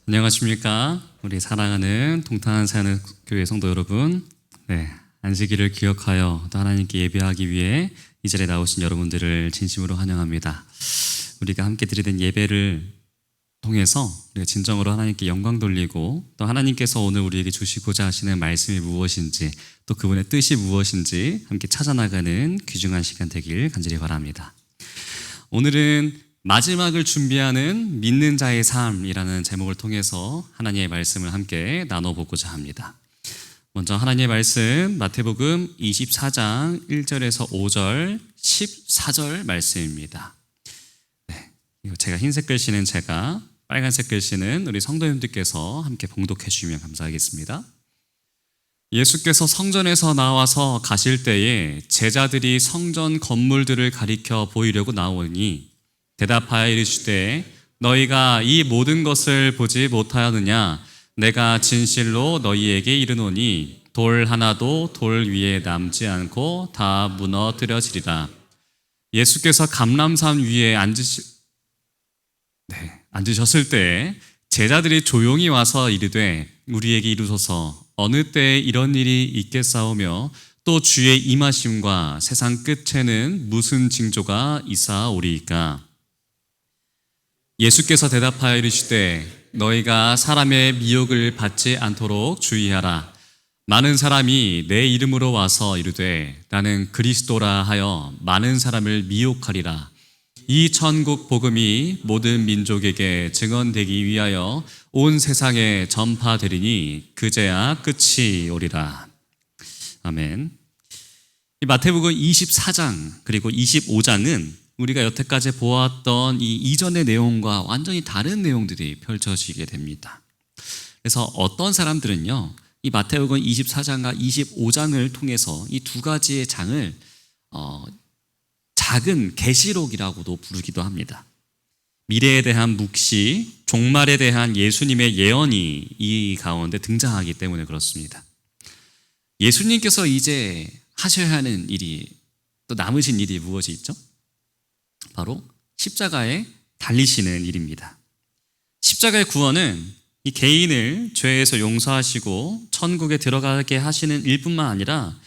안녕하십니까? 우리 사랑하는 동탄사역교회 성도 여러분, 안식일을 기억하여 또 하나님께 예배하기 위해 이 자리에 나오신 여러분들을 진심으로 환영합니다. 우리가 함께 드리는 예배를 통해서 우리가 진정으로 하나님께 영광 돌리고 또 하나님께서 오늘 우리에게 주시고자 하시는 말씀이 무엇인지 또 그분의 뜻이 무엇인지 함께 찾아나가는 귀중한 시간 되길 간절히 바랍니다. 오늘은 마지막을 준비하는 믿는 자의 삶이라는 제목을 통해서 하나님의 말씀을 함께 나눠보고자 합니다. 먼저 하나님의 말씀 마태복음 24장 1절에서 5절 14절 말씀입니다. 이거 제가 흰색 글씨는 제가, 빨간색 글씨는 우리 성도님들께서 함께 봉독해 주시면 감사하겠습니다. 예수께서 성전에서 나와서 가실 때에 제자들이 성전 건물들을 가리켜 보이려고 나오니 대답하여 이르시되 너희가 이 모든 것을 보지 못하였느냐? 내가 진실로 너희에게 이르노니 돌 하나도 돌 위에 남지 않고 다 무너뜨려지리라. 예수께서 감람산 위에 앉으셨을 때 제자들이 조용히 와서 이르되 우리에게 이루소서 어느 때에 이런 일이 있겠사오며 또 주의 임하심과 세상 끝에는 무슨 징조가 있사오리이까? 예수께서 대답하여 이르시되 너희가 사람의 미혹을 받지 않도록 주의하라. 많은 사람이 내 이름으로 와서 이르되 나는 그리스도라 하여 많은 사람을 미혹하리라. 이 천국 복음이 모든 민족에게 증언되기 위하여 온 세상에 전파되리니 그제야 끝이 오리라. 아멘. 이 마태복음 24장 그리고 25장은 우리가 여태까지 보았던 이 이전의 내용과 완전히 다른 내용들이 펼쳐지게 됩니다. 그래서 어떤 사람들은요, 이 마태복음 24장과 25장을 통해서 이 두 가지의 장을 작은 계시록이라고도 부르기도 합니다. 미래에 대한 묵시, 종말에 대한 예수님의 예언이 이 가운데 등장하기 때문에 그렇습니다. 예수님께서 이제 하셔야 하는 일이, 또 남으신 일이 무엇이 있죠? 바로 십자가에 달리시는 일입니다. 십자가의 구원은 이 개인을 죄에서 용서하시고 천국에 들어가게 하시는 일뿐만 아니라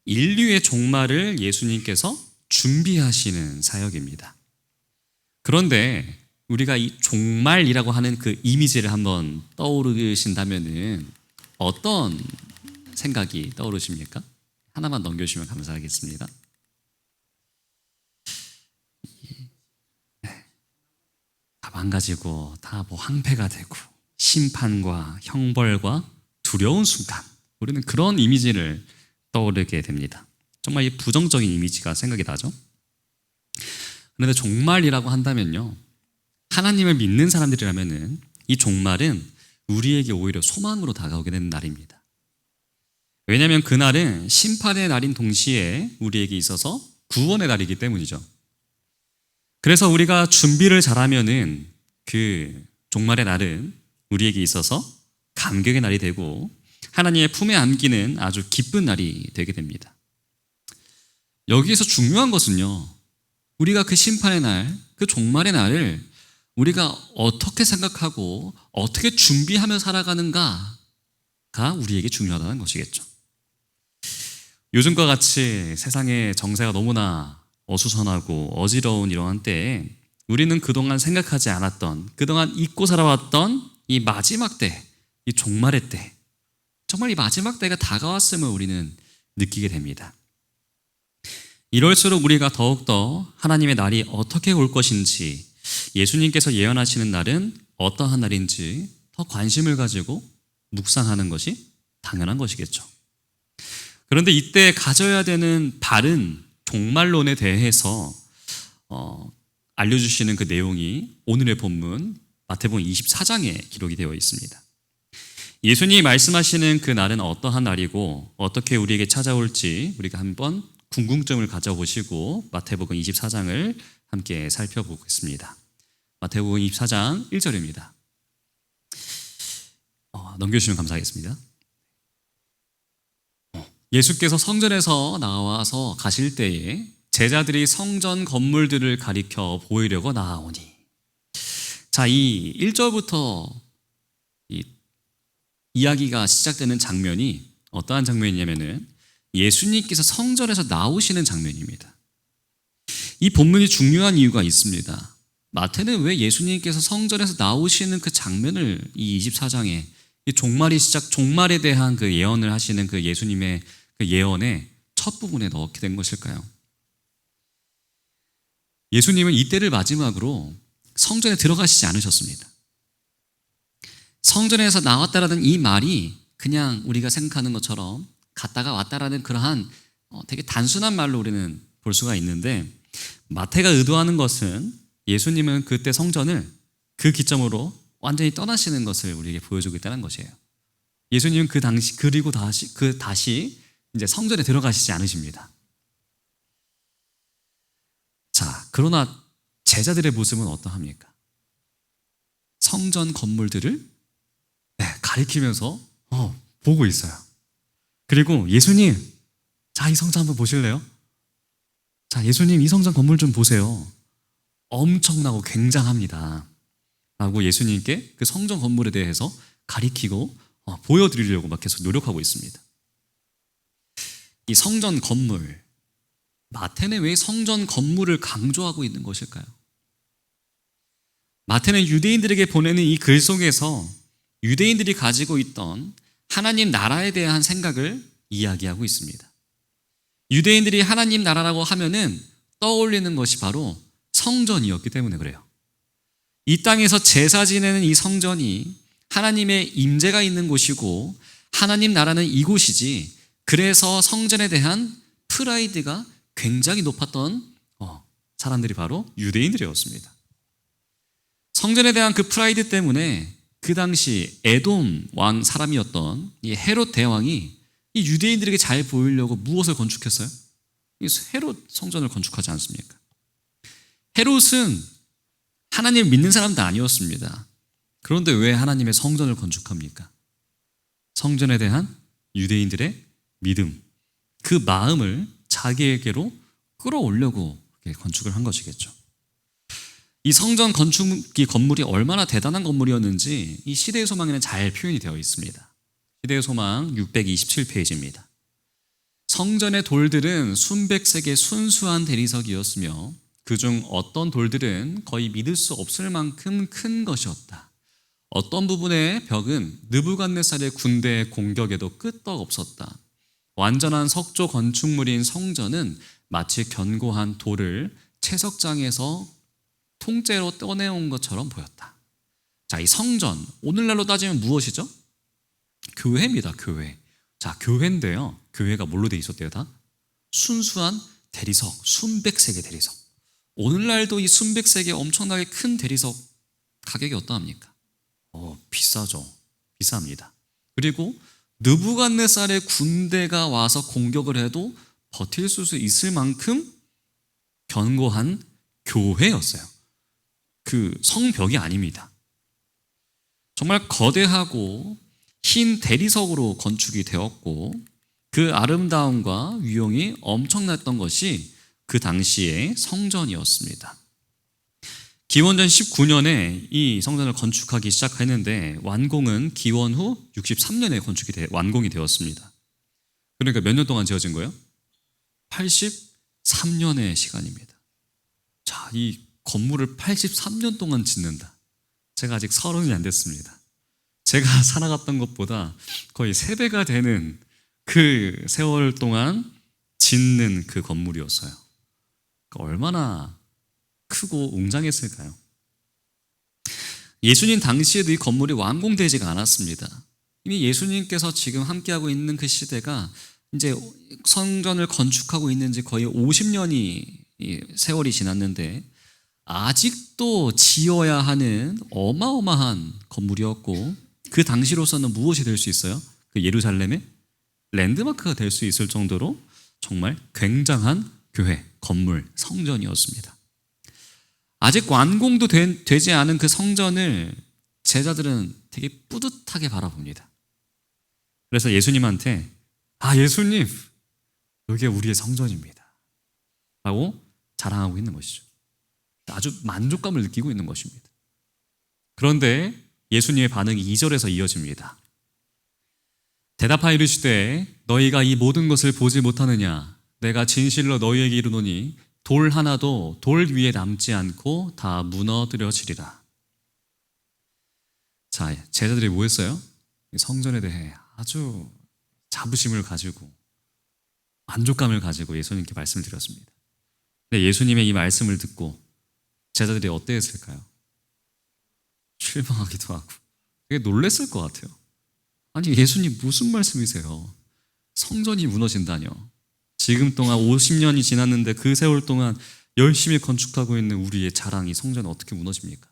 인류의 종말을 예수님께서 준비하시는 사역입니다. 그런데 우리가 이 종말이라고 하는 그 이미지를 한번 떠오르신다면은 어떤 생각이 떠오르십니까? 하나만 넘겨주시면 감사하겠습니다. 다 망가지고 다 황폐가 되고 심판과 형벌과 두려운 순간, 우리는 그런 이미지를 떠오르게 됩니다. 정말 이 부정적인 이미지가 생각이 나죠. 그런데 종말이라고 한다면요, 하나님을 믿는 사람들이라면은 이 종말은 우리에게 오히려 소망으로 다가오게 되는 날입니다. 왜냐하면 그날은 심판의 날인 동시에 우리에게 있어서 구원의 날이기 때문이죠. 그래서 우리가 준비를 잘하면은 그 종말의 날은 우리에게 있어서 감격의 날이 되고 하나님의 품에 안기는 아주 기쁜 날이 되게 됩니다. 여기에서 중요한 것은요, 우리가 그 심판의 날, 그 종말의 날을 우리가 어떻게 생각하고 어떻게 준비하며 살아가는가가 우리에게 중요하다는 것이겠죠. 요즘과 같이 세상의 정세가 너무나 어수선하고 어지러운 이러한 때에 우리는 그동안 생각하지 않았던, 그동안 잊고 살아왔던 이 마지막 때, 이 종말의 때, 정말 이 마지막 때가 다가왔음을 우리는 느끼게 됩니다. 이럴수록 우리가 더욱더 하나님의 날이 어떻게 올 것인지, 예수님께서 예언하시는 날은 어떠한 날인지 더 관심을 가지고 묵상하는 것이 당연한 것이겠죠. 그런데 이때 가져야 되는 바른 종말론에 대해서 알려주시는 그 내용이 오늘의 본문 마태복음 24장에 기록이 되어 있습니다. 예수님이 말씀하시는 그 날은 어떠한 날이고 어떻게 우리에게 찾아올지 우리가 한번 궁금증을 가져보시고 마태복음 24장을 함께 살펴보겠습니다. 마태복음 24장 1절입니다. 넘겨주시면 감사하겠습니다. 예수께서 성전에서 나와서 가실 때에 제자들이 성전 건물들을 가리켜 보이려고 나아오니. 자, 이 1절부터 이 이야기가 시작되는 장면이 어떠한 장면이냐면은 예수님께서 성전에서 나오시는 장면입니다. 이 본문이 중요한 이유가 있습니다. 마태는 왜 예수님께서 성전에서 나오시는 그 장면을 이 24장에 이 종말에 대한 그 예언을 하시는 그 예수님의 그 예언의 첫 부분에 넣게 된 것일까요? 예수님은 이때를 마지막으로 성전에 들어가시지 않으셨습니다. 성전에서 나왔다라는 이 말이 그냥 우리가 생각하는 것처럼 갔다가 왔다라는 그러한 되게 단순한 말로 우리는 볼 수가 있는데, 마태가 의도하는 것은 예수님은 그때 성전을 그 기점으로 완전히 떠나시는 것을 우리에게 보여주고 있다는 것이에요. 예수님은 그 당시 그리고 다시 이제 성전에 들어가시지 않으십니다. 자, 그러나 제자들의 모습은 어떠합니까? 성전 건물들을 가리키면서 보고 있어요. 그리고 예수님, 자, 이 성전 한번 보실래요? 자, 예수님, 이 성전 건물 좀 보세요. 엄청나고 굉장합니다. 라고 예수님께 그 성전 건물에 대해서 가리키고 보여드리려고 막 계속 노력하고 있습니다. 이 성전 건물, 마태는 왜 성전 건물을 강조하고 있는 것일까요? 마태는 유대인들에게 보내는 이 글 속에서 유대인들이 가지고 있던 하나님 나라에 대한 생각을 이야기하고 있습니다. 유대인들이 하나님 나라라고 하면은 떠올리는 것이 바로 성전이었기 때문에 그래요. 이 땅에서 제사 지내는 이 성전이 하나님의 임재가 있는 곳이고 하나님 나라는 이곳이지, 그래서 성전에 대한 프라이드가 굉장히 높았던 사람들이 바로 유대인들이었습니다. 성전에 대한 그 프라이드 때문에 그 당시 에돔 왕 사람이었던 이 헤롯 대왕이 이 유대인들에게 잘 보이려고 무엇을 건축했어요? 이 헤롯 성전을 건축하지 않습니까? 헤롯은 하나님을 믿는 사람도 아니었습니다. 그런데 왜 하나님의 성전을 건축합니까? 성전에 대한 유대인들의 믿음, 그 마음을 자기에게로 끌어오려고 건축을 한 것이겠죠. 이 성전 건축 건물이 얼마나 대단한 건물이었는지 이 시대의 소망에는 잘 표현이 되어 있습니다. 시대의 소망 627페이지입니다. 성전의 돌들은 순백색의 순수한 대리석이었으며 그중 어떤 돌들은 거의 믿을 수 없을 만큼 큰 것이었다. 어떤 부분의 벽은 느부갓네살의 군대의 공격에도 끄떡없었다. 완전한 석조 건축물인 성전은 마치 견고한 돌을 채석장에서 통째로 떠내온 것처럼 보였다. 자, 이 성전, 오늘날로 따지면 무엇이죠? 교회입니다, 교회. 자, 교회인데요. 교회가 뭘로 돼 있었대요, 다? 순수한 대리석, 순백색의 대리석. 오늘날도 이 순백색의 엄청나게 큰 대리석 가격이 어떠합니까? 비싸죠. 비쌉니다. 그리고 느부갓네살의 군대가 와서 공격을 해도 버틸 수 있을 만큼 견고한 교회였어요. 그 성벽이 아닙니다. 정말 거대하고 흰 대리석으로 건축이 되었고 그 아름다움과 위용이 엄청났던 것이 그 당시의 성전이었습니다. 기원전 19년에 이 성전을 건축하기 시작했는데 완공은 기원 후 63년에 완공이 되었습니다. 그러니까 몇 년 동안 지어진 거예요? 83년의 시간입니다. 자, 이 건물을 83년 동안 짓는다. 제가 아직 30이 안 됐습니다. 제가 살아갔던 것보다 거의 3배가 되는 그 세월 동안 짓는 그 건물이었어요. 그러니까 얼마나 크고 웅장했을까요? 예수님 당시에도 이 건물이 완공되지가 않았습니다. 이미 예수님께서 지금 함께하고 있는 그 시대가 이제 성전을 건축하고 있는 지 거의 50년이 세월이 지났는데 아직도 지어야 하는 어마어마한 건물이었고 그 당시로서는 무엇이 될 수 있어요? 그 예루살렘의 랜드마크가 될 수 있을 정도로 정말 굉장한 교회, 건물, 성전이었습니다. 아직 완공도 되지 않은 그 성전을 제자들은 되게 뿌듯하게 바라봅니다. 그래서 예수님한테 예수님, 여기가 우리의 성전입니다 라고 자랑하고 있는 것이죠. 아주 만족감을 느끼고 있는 것입니다. 그런데 예수님의 반응이 2절에서 이어집니다. 대답하여 이르시되 너희가 이 모든 것을 보지 못하느냐? 내가 진실로 너희에게 이르노니 돌 하나도 돌 위에 남지 않고 다 무너뜨려지리라. 자, 제자들이 뭐 했어요? 성전에 대해 아주 자부심을 가지고 만족감을 가지고 예수님께 말씀을 드렸습니다. 근데 예수님의 이 말씀을 듣고 제자들이 어땠을까요? 실망하기도 하고 되게 놀랬을 것 같아요. 아니, 예수님 무슨 말씀이세요? 성전이 무너진다뇨. 지금 동안 50년이 지났는데 그 세월 동안 열심히 건축하고 있는 우리의 자랑이 성전이 어떻게 무너집니까?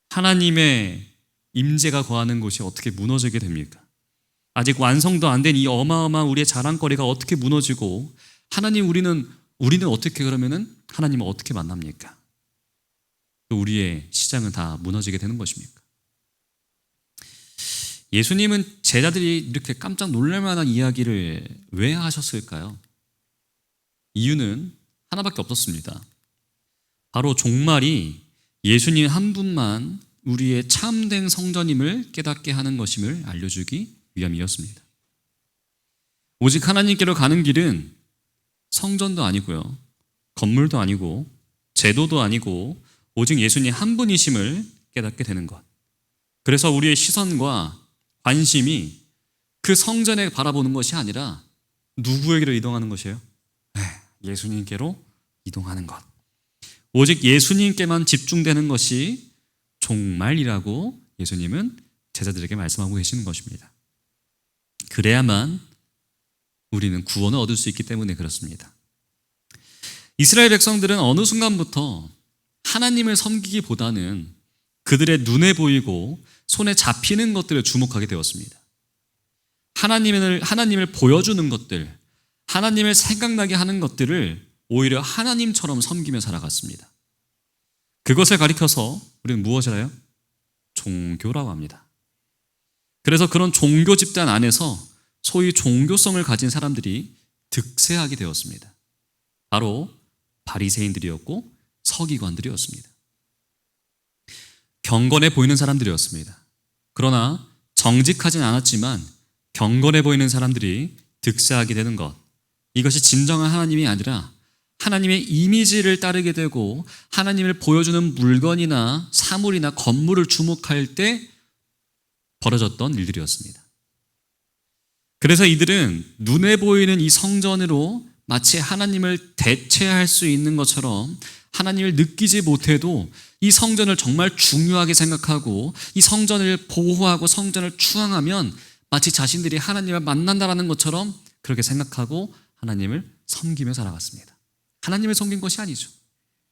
하나님의 임재가 거하는 곳이 어떻게 무너지게 됩니까? 아직 완성도 안 된 이 어마어마한 우리의 자랑거리가 어떻게 무너지고 하나님 우리는 어떻게 그러면은 하나님을 어떻게 만납니까? 우리의 시장은 다 무너지게 되는 것입니까? 예수님은 제자들이 이렇게 깜짝 놀랄 만한 이야기를 왜 하셨을까요? 이유는 하나밖에 없었습니다. 바로 종말이 예수님 한 분만 우리의 참된 성전임을 깨닫게 하는 것임을 알려주기 위함이었습니다. 오직 하나님께로 가는 길은 성전도 아니고요, 건물도 아니고 제도도 아니고 오직 예수님 한 분이심을 깨닫게 되는 것. 그래서 우리의 시선과 관심이 그 성전에 바라보는 것이 아니라 누구에게로 이동하는 것이에요? 예수님께로 이동하는 것. 오직 예수님께만 집중되는 것이 종말이라고 예수님은 제자들에게 말씀하고 계시는 것입니다. 그래야만 우리는 구원을 얻을 수 있기 때문에 그렇습니다. 이스라엘 백성들은 어느 순간부터 하나님을 섬기기보다는 그들의 눈에 보이고 손에 잡히는 것들을 주목하게 되었습니다. 하나님을 보여주는 것들, 하나님을 생각나게 하는 것들을 오히려 하나님처럼 섬기며 살아갔습니다. 그것을 가리켜서 우리는 무엇이라요? 종교라고 합니다. 그래서 그런 종교 집단 안에서 소위 종교성을 가진 사람들이 득세하게 되었습니다. 바로 바리새인들이었고 서기관들이었습니다. 경건해 보이는 사람들이었습니다. 그러나 정직하진 않았지만 경건해 보이는 사람들이 득세하게 되는 것, 이것이 진정한 하나님이 아니라 하나님의 이미지를 따르게 되고 하나님을 보여주는 물건이나 사물이나 건물을 주목할 때 벌어졌던 일들이었습니다. 그래서 이들은 눈에 보이는 이 성전으로 마치 하나님을 대체할 수 있는 것처럼 하나님을 느끼지 못해도 이 성전을 정말 중요하게 생각하고 이 성전을 보호하고 성전을 추앙하면 마치 자신들이 하나님을 만난다라는 것처럼 그렇게 생각하고 하나님을 섬기며 살아갔습니다. 하나님을 섬긴 것이 아니죠.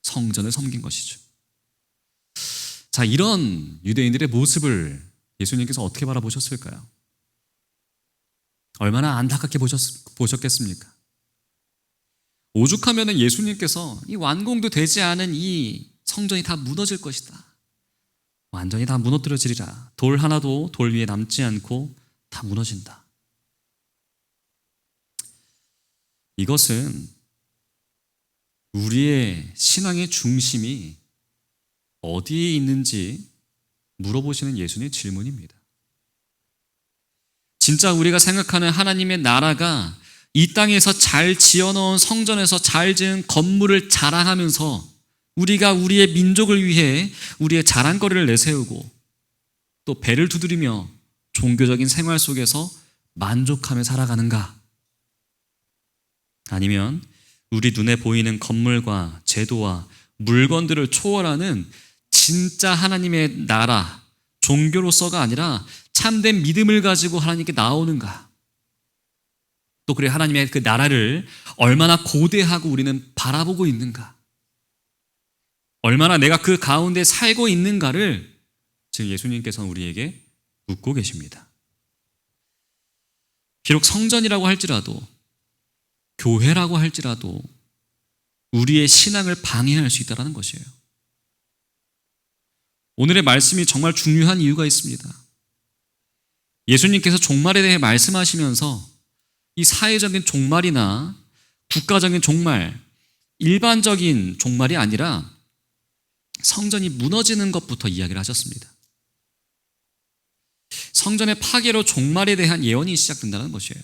성전을 섬긴 것이죠. 자, 이런 유대인들의 모습을 예수님께서 어떻게 바라보셨을까요? 얼마나 안타깝게 보셨겠습니까? 오죽하면 예수님께서 이 완공도 되지 않은 이 성전이 다 무너질 것이다. 완전히 다 무너뜨려지리라. 돌 하나도 돌 위에 남지 않고 다 무너진다. 이것은 우리의 신앙의 중심이 어디에 있는지 물어보시는 예수님의 질문입니다. 진짜 우리가 생각하는 하나님의 나라가 이 땅에서 잘 지어놓은 성전에서 잘 지은 건물을 자랑하면서 우리가 우리의 민족을 위해 우리의 자랑거리를 내세우고 또 배를 두드리며 종교적인 생활 속에서 만족하며 살아가는가? 아니면 우리 눈에 보이는 건물과 제도와 물건들을 초월하는 진짜 하나님의 나라, 종교로서가 아니라 참된 믿음을 가지고 하나님께 나오는가? 또 그래 하나님의 그 나라를 얼마나 고대하고 우리는 바라보고 있는가? 얼마나 내가 그 가운데 살고 있는가를 지금 예수님께서는 우리에게 묻고 계십니다. 비록 성전이라고 할지라도 교회라고 할지라도 우리의 신앙을 방해할 수 있다는 것이에요. 오늘의 말씀이 정말 중요한 이유가 있습니다. 예수님께서 종말에 대해 말씀하시면서 이 사회적인 종말이나 국가적인 종말, 일반적인 종말이 아니라 성전이 무너지는 것부터 이야기를 하셨습니다. 성전의 파괴로 종말에 대한 예언이 시작된다는 것이에요.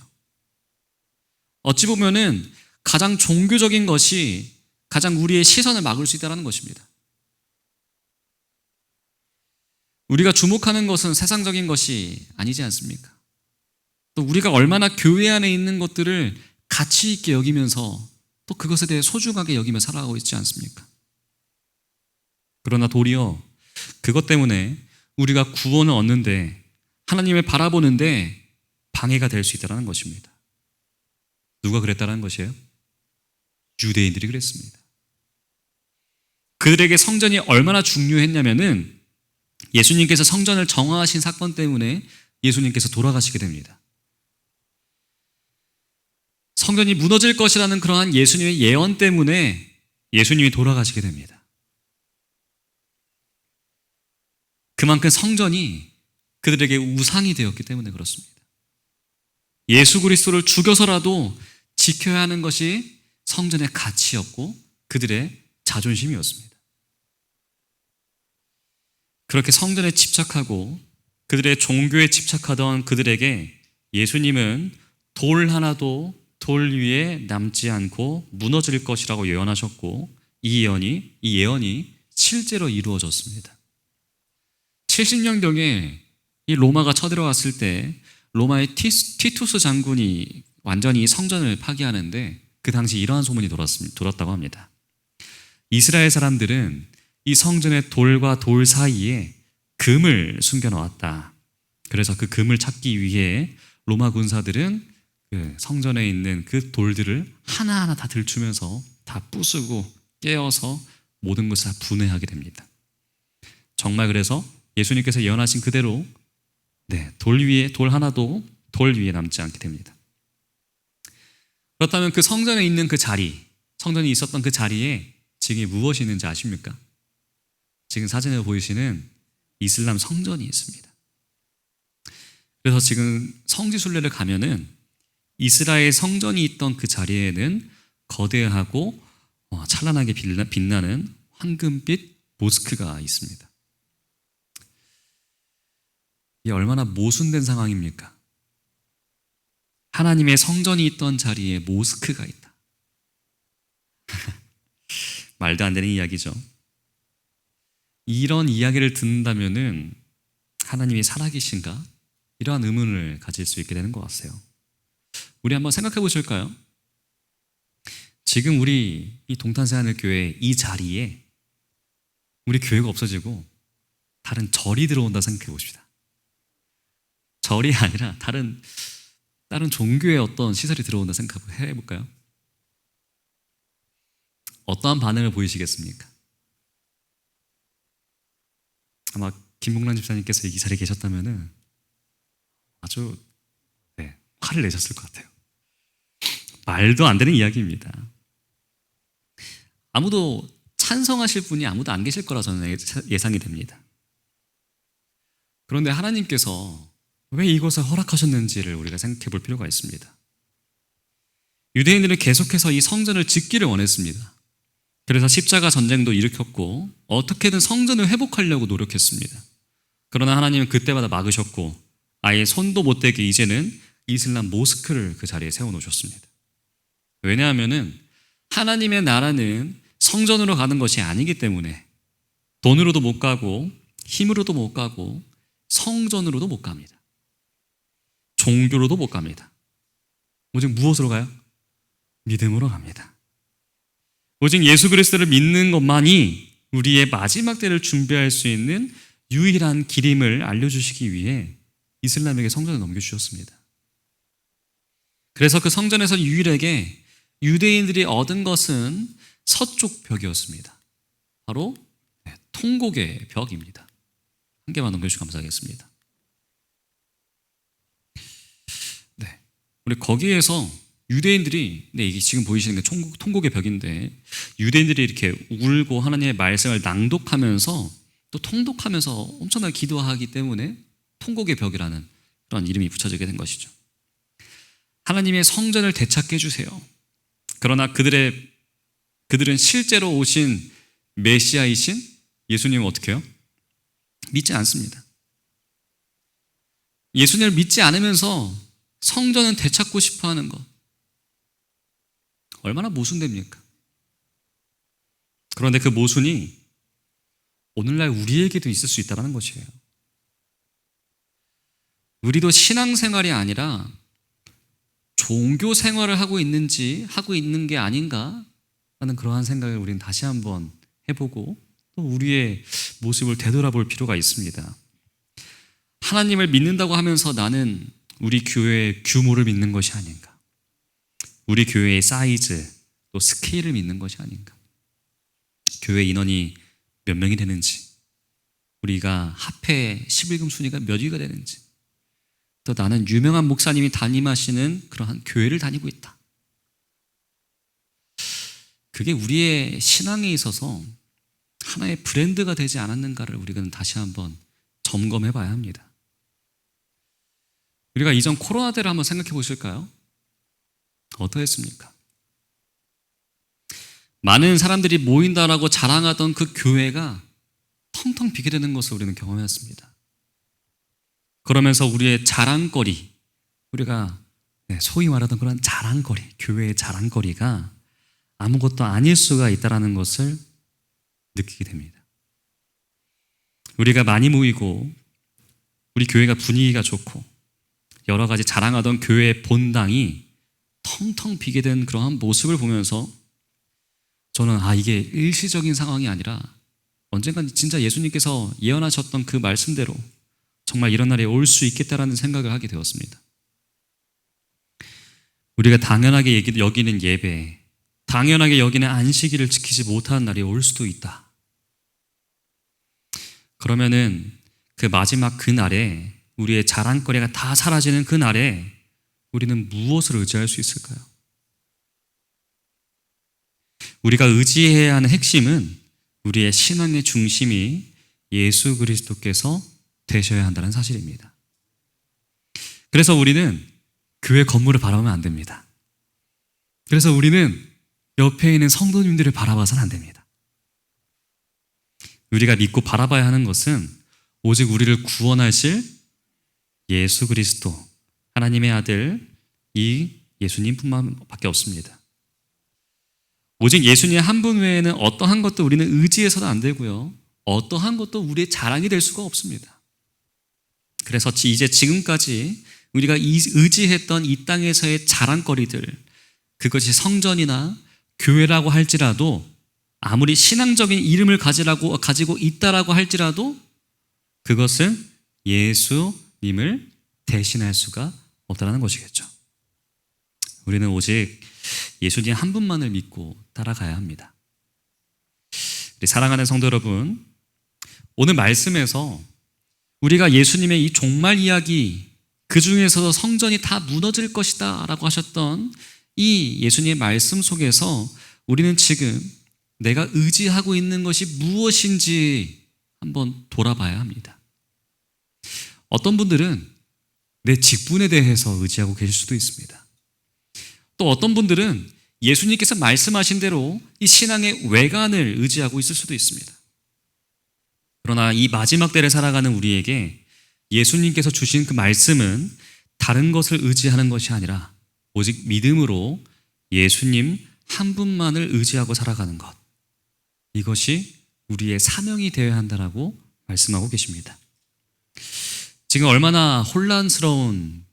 어찌 보면은 가장 종교적인 것이 가장 우리의 시선을 막을 수 있다는 것입니다. 우리가 주목하는 것은 세상적인 것이 아니지 않습니까? 또 우리가 얼마나 교회 안에 있는 것들을 가치 있게 여기면서 또 그것에 대해 소중하게 여기며 살아가고 있지 않습니까? 그러나 도리어 그것 때문에 우리가 구원을 얻는데, 하나님을 바라보는데 방해가 될 수 있다는 것입니다. 누가 그랬다는 것이에요? 유대인들이 그랬습니다. 그들에게 성전이 얼마나 중요했냐면은 예수님께서 성전을 정화하신 사건 때문에 예수님께서 돌아가시게 됩니다. 성전이 무너질 것이라는 그러한 예수님의 예언 때문에 예수님이 돌아가시게 됩니다. 그만큼 성전이 그들에게 우상이 되었기 때문에 그렇습니다. 예수 그리스도를 죽여서라도 지켜야 하는 것이 성전의 가치였고 그들의 자존심이었습니다. 그렇게 성전에 집착하고 그들의 종교에 집착하던 그들에게 예수님은 돌 하나도 돌 위에 남지 않고 무너질 것이라고 예언하셨고, 이 예언이 실제로 이루어졌습니다. 70년경에 이 로마가 쳐들어왔을 때 로마의 티투스 장군이 완전히 성전을 파괴하는데 그 당시 이러한 소문이 돌았다고 합니다. 이스라엘 사람들은 이 성전의 돌과 돌 사이에 금을 숨겨놓았다. 그래서 그 금을 찾기 위해 로마 군사들은 그 성전에 있는 그 돌들을 하나하나 다 들추면서 다 부수고 깨어서 모든 것을 다 분해하게 됩니다. 정말 그래서 예수님께서 예언하신 그대로 돌 하나도 돌 위에 남지 않게 됩니다. 그렇다면 그 성전에 있는 그 자리, 성전이 있었던 그 자리에 지금 무엇이 있는지 아십니까? 지금 사진에 보이시는 이슬람 성전이 있습니다. 그래서 지금 성지순례를 가면은 이스라엘 성전이 있던 그 자리에는 거대하고 찬란하게 빛나는 황금빛 모스크가 있습니다. 이게 얼마나 모순된 상황입니까? 하나님의 성전이 있던 자리에 모스크가 있다. 말도 안 되는 이야기죠. 이런 이야기를 듣는다면은 하나님이 살아계신가? 이러한 의문을 가질 수 있게 되는 것 같아요. 우리 한번 생각해 보실까요? 지금 우리 이 동탄새하늘교회 이 자리에 우리 교회가 없어지고 다른 절이 들어온다 생각해 봅시다. 절이 아니라 다른 종교의 어떤 시설이 들어온다 생각해 볼까요? 어떠한 반응을 보이시겠습니까? 아마 김봉란 집사님께서 이 자리에 계셨다면은 아주 화를 내셨을 것 같아요. 말도 안 되는 이야기입니다. 아무도 찬성하실 분이 아무도 안 계실 거라 저는 예상이 됩니다. 그런데 하나님께서 왜 이것을 허락하셨는지를 우리가 생각해 볼 필요가 있습니다. 유대인들은 계속해서 이 성전을 짓기를 원했습니다. 그래서 십자가 전쟁도 일으켰고 어떻게든 성전을 회복하려고 노력했습니다. 그러나 하나님은 그때마다 막으셨고 아예 손도 못 대게 이제는 이슬람 모스크를 그 자리에 세워놓으셨습니다. 왜냐하면은 하나님의 나라는 성전으로 가는 것이 아니기 때문에 돈으로도 못 가고 힘으로도 못 가고 성전으로도 못 갑니다. 종교로도 못 갑니다. 오직 무엇으로 가요? 믿음으로 갑니다. 오직 예수 그리스도를 믿는 것만이 우리의 마지막 때를 준비할 수 있는 유일한 길임을 알려주시기 위해 이슬람에게 성전을 넘겨주셨습니다. 그래서 그 성전에서 유일하게 유대인들이 얻은 것은 서쪽 벽이었습니다. 바로 통곡의 벽입니다. 한 개만 넘겨주시면 감사하겠습니다. 우리 거기에서 유대인들이 이게 지금 보이시는 게 통곡의 벽인데 유대인들이 이렇게 울고 하나님의 말씀을 낭독하면서 또 통독하면서 엄청나게 기도하기 때문에 통곡의 벽이라는 그런 이름이 붙여지게 된 것이죠. 하나님의 성전을 되찾게 해주세요. 그러나 그들은 실제로 오신 메시아이신 예수님은 어떻게 해요? 믿지 않습니다. 예수님을 믿지 않으면서 성전은 되찾고 싶어 하는 것. 얼마나 모순됩니까? 그런데 그 모순이 오늘날 우리에게도 있을 수 있다는 것이에요. 우리도 신앙생활이 아니라 종교 생활을 하고 있는 게 아닌가 하는 그러한 생각을 우리는 다시 한번 해보고 또 우리의 모습을 되돌아볼 필요가 있습니다. 하나님을 믿는다고 하면서 나는 우리 교회의 규모를 믿는 것이 아닌가? 우리 교회의 사이즈, 또 스케일을 믿는 것이 아닌가? 교회 인원이 몇 명이 되는지, 우리가 합해 11금 순위가 몇 위가 되는지, 또 나는 유명한 목사님이 담임하시는 그러한 교회를 다니고 있다. 그게 우리의 신앙에 있어서 하나의 브랜드가 되지 않았는가를 우리는 다시 한번 점검해 봐야 합니다. 우리가 이전 코로나 때를 한번 생각해 보실까요? 어떠했습니까? 많은 사람들이 모인다라고 자랑하던 그 교회가 텅텅 비게 되는 것을 우리는 경험했습니다. 그러면서 우리의 자랑거리, 우리가 소위 말하던 그런 자랑거리, 교회의 자랑거리가 아무것도 아닐 수가 있다는 것을 느끼게 됩니다. 우리가 많이 모이고 우리 교회가 분위기가 좋고 여러 가지 자랑하던 교회의 본당이 텅텅 비게 된 그러한 모습을 보면서 저는 이게 일시적인 상황이 아니라 언젠간 진짜 예수님께서 예언하셨던 그 말씀대로 정말 이런 날이 올 수 있겠다라는 생각을 하게 되었습니다. 우리가 당연하게 여기는 예배, 당연하게 여기는 안식일을 지키지 못하는 날이 올 수도 있다. 그러면은 그 마지막 그 날에 우리의 자랑거리가 다 사라지는 그 날에 우리는 무엇을 의지할 수 있을까요? 우리가 의지해야 하는 핵심은 우리의 신앙의 중심이 예수 그리스도께서 되셔야 한다는 사실입니다. 그래서 우리는 교회 건물을 바라보면 안 됩니다. 그래서 우리는 옆에 있는 성도님들을 바라봐서는 안 됩니다. 우리가 믿고 바라봐야 하는 것은 오직 우리를 구원하실 예수 그리스도, 하나님의 아들, 이 예수님뿐만 밖에 없습니다. 오직 예수님 한 분 외에는 어떠한 것도 우리는 의지해서는 안 되고요. 어떠한 것도 우리의 자랑이 될 수가 없습니다. 그래서 이제 지금까지 우리가 의지했던 이 땅에서의 자랑거리들, 그것이 성전이나 교회라고 할지라도 아무리 신앙적인 이름을 가지고 있다라고 할지라도 그것은 예수님을 대신할 수가 없다는 것이겠죠. 우리는 오직 예수님 한 분만을 믿고 따라가야 합니다. 우리 사랑하는 성도 여러분, 오늘 말씀에서 우리가 예수님의 이 종말 이야기, 그 중에서도 성전이 다 무너질 것이다 라고 하셨던 이 예수님의 말씀 속에서 우리는 지금 내가 의지하고 있는 것이 무엇인지 한번 돌아봐야 합니다. 어떤 분들은 내 직분에 대해서 의지하고 계실 수도 있습니다. 또 어떤 분들은 예수님께서 말씀하신 대로 이 신앙의 외관을 의지하고 있을 수도 있습니다. 그러나 이 마지막 때를 살아가는 우리에게 예수님께서 주신 그 말씀은 다른 것을 의지하는 것이 아니라 오직 믿음으로 예수님 한 분만을 의지하고 살아가는 것, 이것이 우리의 사명이 되어야 한다라고 말씀하고 계십니다. 지금 얼마나 혼란스러운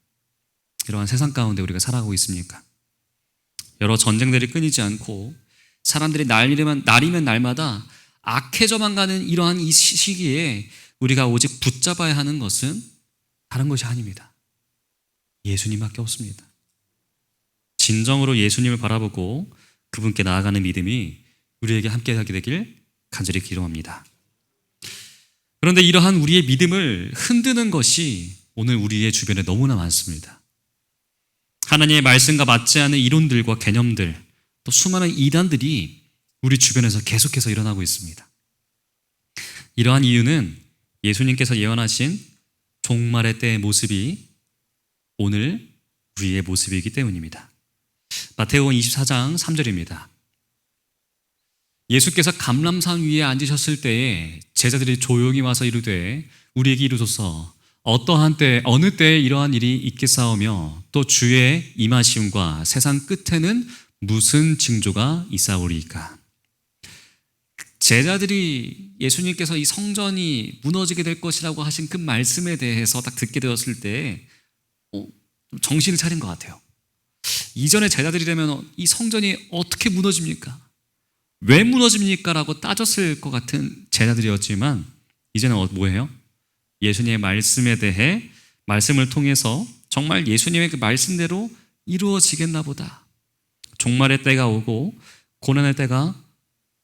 이러한 세상 가운데 우리가 살아가고 있습니까? 여러 전쟁들이 끊이지 않고 사람들이 날이면 날마다 악해져만 가는 이러한 이 시기에 우리가 오직 붙잡아야 하는 것은 다른 것이 아닙니다. 예수님밖에 없습니다. 진정으로 예수님을 바라보고 그분께 나아가는 믿음이 우리에게 함께하게 되길 간절히 기도합니다. 그런데 이러한 우리의 믿음을 흔드는 것이 오늘 우리의 주변에 너무나 많습니다. 하나님의 말씀과 맞지 않는 이론들과 개념들, 또 수많은 이단들이 우리 주변에서 계속해서 일어나고 있습니다. 이러한 이유는 예수님께서 예언하신 종말의 때의 모습이 오늘 우리의 모습이기 때문입니다. 마태복음 24장 3절입니다. 예수께서 감람산 위에 앉으셨을 때에 제자들이 조용히 와서 이르되 우리에게 이루소서 어떠한 때 어느 때에 이러한 일이 있겠사오며 또 주의 임하심과 세상 끝에는 무슨 징조가 있사오리이까. 제자들이 예수님께서 이 성전이 무너지게 될 것이라고 하신 그 말씀에 대해서 딱 듣게 되었을 때 정신을 차린 것 같아요. 이전에 제자들이라면 이 성전이 어떻게 무너집니까? 왜 무너집니까? 라고 따졌을 것 같은 제자들이었지만 이제는 뭐예요? 예수님의 말씀에 대해 말씀을 통해서 정말 예수님의 그 말씀대로 이루어지겠나 보다. 종말의 때가 오고 고난의 때가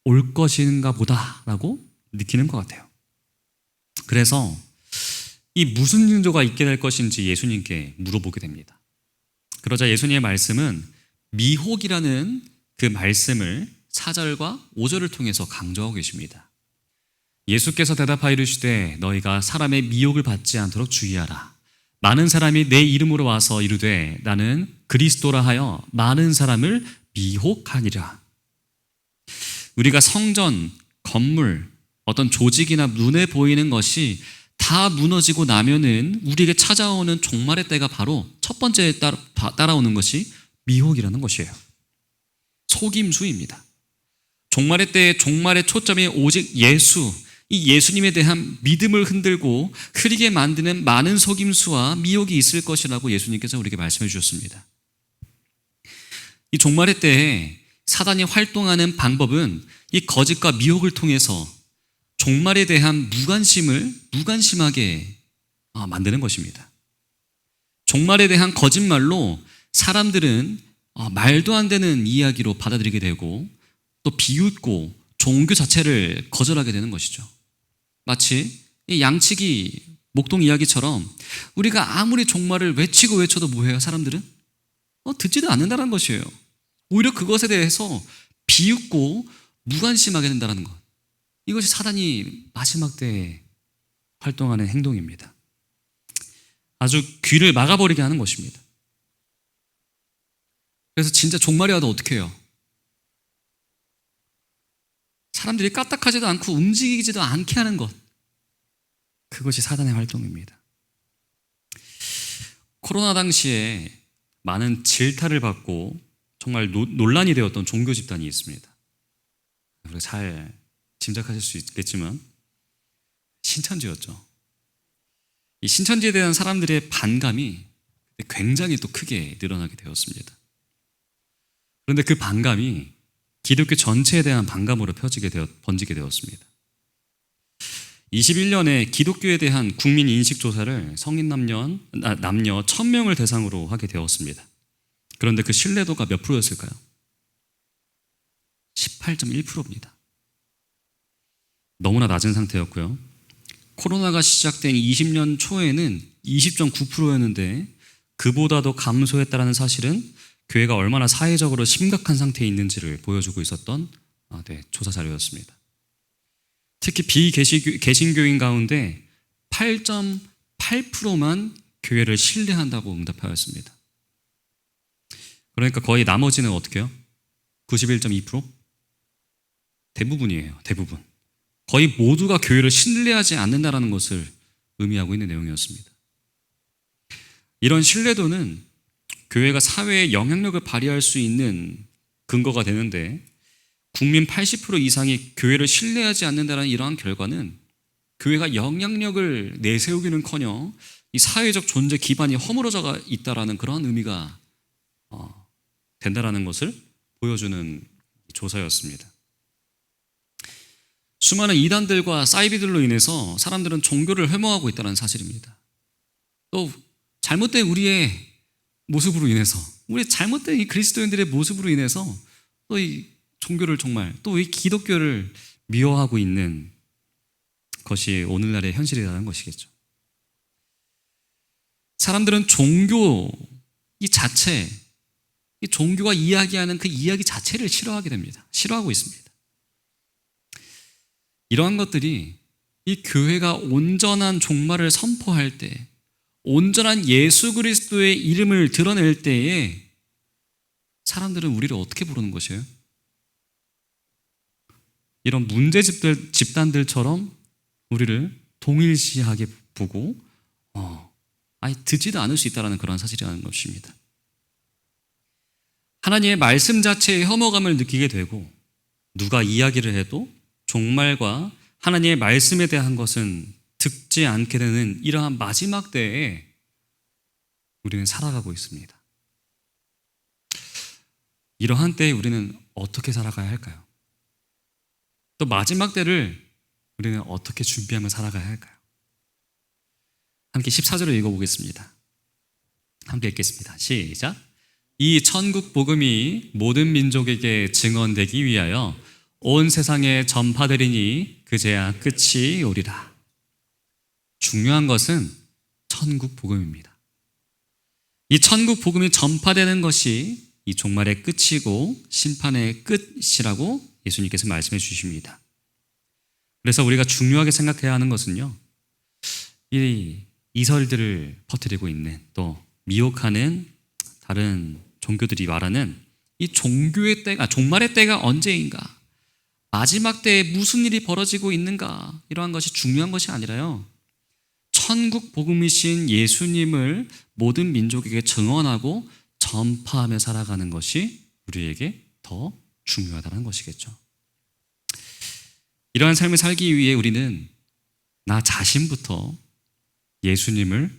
올 것인가 보다라고 느끼는 것 같아요. 그래서 이 무슨 징조가 있게 될 것인지 예수님께 물어보게 됩니다. 그러자 예수님의 말씀은 미혹이라는 그 말씀을 4절과 5절을 통해서 강조하고 계십니다. 예수께서 대답하여 이르시되 너희가 사람의 미혹을 받지 않도록 주의하라. 많은 사람이 내 이름으로 와서 이르되 나는 그리스도라 하여 많은 사람을 미혹하니라. 우리가 성전, 건물, 어떤 조직이나 눈에 보이는 것이 다 무너지고 나면은 우리에게 찾아오는 종말의 때가 바로 첫 번째 따라오는 것이 미혹이라는 것이에요. 속임수입니다. 종말의 때에 종말의 초점이 오직 예수, 이 예수님에 대한 믿음을 흔들고 흐리게 만드는 많은 속임수와 미혹이 있을 것이라고 예수님께서 우리에게 말씀해 주셨습니다. 이 종말의 때에 사단이 활동하는 방법은 이 거짓과 미혹을 통해서 종말에 대한 무관심하게 만드는 것입니다. 종말에 대한 거짓말로 사람들은 말도 안 되는 이야기로 받아들이게 되고 또 비웃고 종교 자체를 거절하게 되는 것이죠. 마치 이 양치기 목동 이야기처럼 우리가 아무리 종말을 외치고 외쳐도 뭐해요? 사람들은 듣지도 않는다는 것이에요. 오히려 그것에 대해서 비웃고 무관심하게 된다는 것. 이것이 사단이 마지막 때에 활동하는 행동입니다. 아주 귀를 막아버리게 하는 것입니다. 그래서 진짜 종말이 와도 어떻게 해요? 사람들이 까딱하지도 않고 움직이지도 않게 하는 것. 그것이 사단의 활동입니다. 코로나 당시에 많은 질타를 받고 정말 논란이 되었던 종교 집단이 있습니다. 우리가 잘 짐작하실 수 있겠지만 신천지였죠. 이 신천지에 대한 사람들의 반감이 굉장히 또 크게 늘어나게 되었습니다. 그런데 그 반감이 기독교 전체에 대한 반감으로 번지게 되었습니다. 21년에 기독교에 대한 국민 인식 조사를 성인 남녀 1000명을 대상으로 하게 되었습니다. 그런데 그 신뢰도가 몇 프로였을까요? 18.1%입니다. 너무나 낮은 상태였고요. 코로나가 시작된 20년 초에는 20.9%였는데 그보다도 감소했다는 사실은 교회가 얼마나 사회적으로 심각한 상태에 있는지를 보여주고 있었던 조사 자료였습니다. 특히 비개신교인 가운데 8.8%만 교회를 신뢰한다고 응답하였습니다. 그러니까 거의 나머지는 어떻게 해요? 91.2%? 대부분이에요. 대부분. 거의 모두가 교회를 신뢰하지 않는다는 것을 의미하고 있는 내용이었습니다. 이런 신뢰도는 교회가 사회에 영향력을 발휘할 수 있는 근거가 되는데 국민 80% 이상이 교회를 신뢰하지 않는다는 이러한 결과는 교회가 영향력을 내세우기는커녕 이 사회적 존재 기반이 허물어져 있다라는 그런 의미가 된다라는 것을 보여주는 조사였습니다. 수많은 이단들과 사이비들로 인해서 사람들은 종교를 회모하고 있다는 사실입니다. 또 잘못된 우리의 모습으로 인해서, 우리 잘못된 이 그리스도인들의 모습으로 인해서 또 이 종교를 정말, 또 이 기독교를 미워하고 있는 것이 오늘날의 현실이라는 것이겠죠. 사람들은 종교 이 자체, 이 종교가 이야기하는 그 이야기 자체를 싫어하게 됩니다. 싫어하고 있습니다. 이러한 것들이 이 교회가 온전한 종말을 선포할 때, 온전한 예수 그리스도의 이름을 드러낼 때에 사람들은 우리를 어떻게 부르는 것이에요? 이런 문제 집단들처럼 우리를 동일시하게 보고 아예 듣지도 않을 수 있다는 그런 사실이라는 것입니다. 하나님의 말씀 자체에 혐오감을 느끼게 되고 누가 이야기를 해도 종말과 하나님의 말씀에 대한 것은 듣지 않게 되는 이러한 마지막 때에 우리는 살아가고 있습니다. 이러한 때에 우리는 어떻게 살아가야 할까요? 또 마지막 때를 우리는 어떻게 준비하며 살아가야 할까요? 함께 14절을 읽어보겠습니다. 함께 읽겠습니다. 시작. 이 천국 복음이 모든 민족에게 증언되기 위하여 온 세상에 전파되리니 그제야 끝이 오리라. 중요한 것은 천국 복음입니다. 이 천국 복음이 전파되는 것이 이 종말의 끝이고 심판의 끝이라고 예수님께서 말씀해 주십니다. 그래서 우리가 중요하게 생각해야 하는 것은요, 이 이설들을 퍼뜨리고 있는 또 미혹하는 다른 종교들이 말하는 이 종교의 때가, 종말의 때가 언제인가, 마지막 때에 무슨 일이 벌어지고 있는가, 이러한 것이 중요한 것이 아니라요, 천국 복음이신 예수님을 모든 민족에게 증언하고 전파하며 살아가는 것이 우리에게 더 중요하다는 것이겠죠. 이러한 삶을 살기 위해 우리는 나 자신부터 예수님을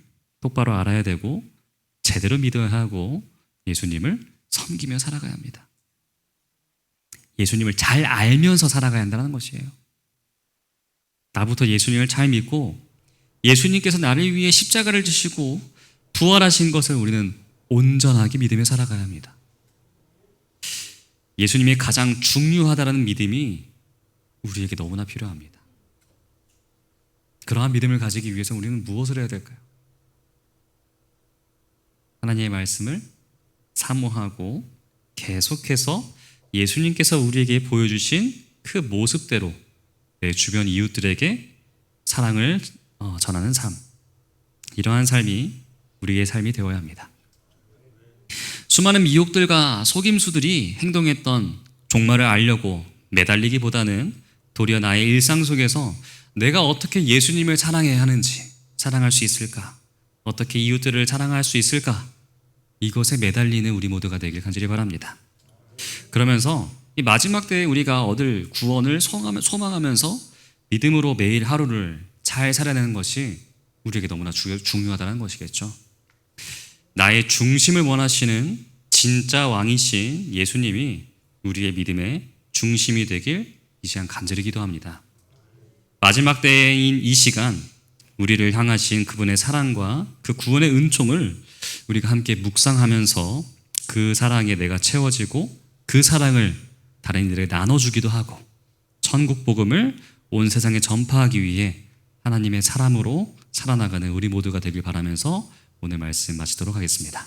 똑바로 알아야 되고 제대로 믿어야 하고 예수님을 섬기며 살아가야 합니다. 예수님을 잘 알면서 살아가야 한다는 것이에요. 나부터 예수님을 잘 믿고 예수님께서 나를 위해 십자가를 지시고 부활하신 것을 우리는 온전하게 믿으며 살아가야 합니다. 예수님이 가장 중요하다는 믿음이 우리에게 너무나 필요합니다. 그러한 믿음을 가지기 위해서 우리는 무엇을 해야 될까요? 하나님의 말씀을 사모하고 계속해서 예수님께서 우리에게 보여주신 그 모습대로 내 주변 이웃들에게 사랑을 전하는 삶, 이러한 삶이 우리의 삶이 되어야 합니다. 수많은 미혹들과 속임수들이 행동했던 종말을 알려고 매달리기보다는 도리어 나의 일상 속에서 내가 어떻게 예수님을 사랑해야 하는지, 사랑할 수 있을까, 어떻게 이웃들을 사랑할 수 있을까, 이것에 매달리는 우리 모두가 되길 간절히 바랍니다. 그러면서 이 마지막 때에 우리가 얻을 구원을 소망하면서 믿음으로 매일 하루를 잘 살아내는 것이 우리에게 너무나 중요하다는 것이겠죠. 나의 중심을 원하시는 진짜 왕이신 예수님이 우리의 믿음의 중심이 되길 이 시간 간절히 기도합니다. 마지막 때인 이 시간 우리를 향하신 그분의 사랑과 그 구원의 은총을 우리가 함께 묵상하면서 그 사랑에 내가 채워지고 그 사랑을 다른 이들에게 나눠주기도 하고 천국 복음을 온 세상에 전파하기 위해 하나님의 사람으로 살아나가는 우리 모두가 되길 바라면서 오늘 말씀 마치도록 하겠습니다.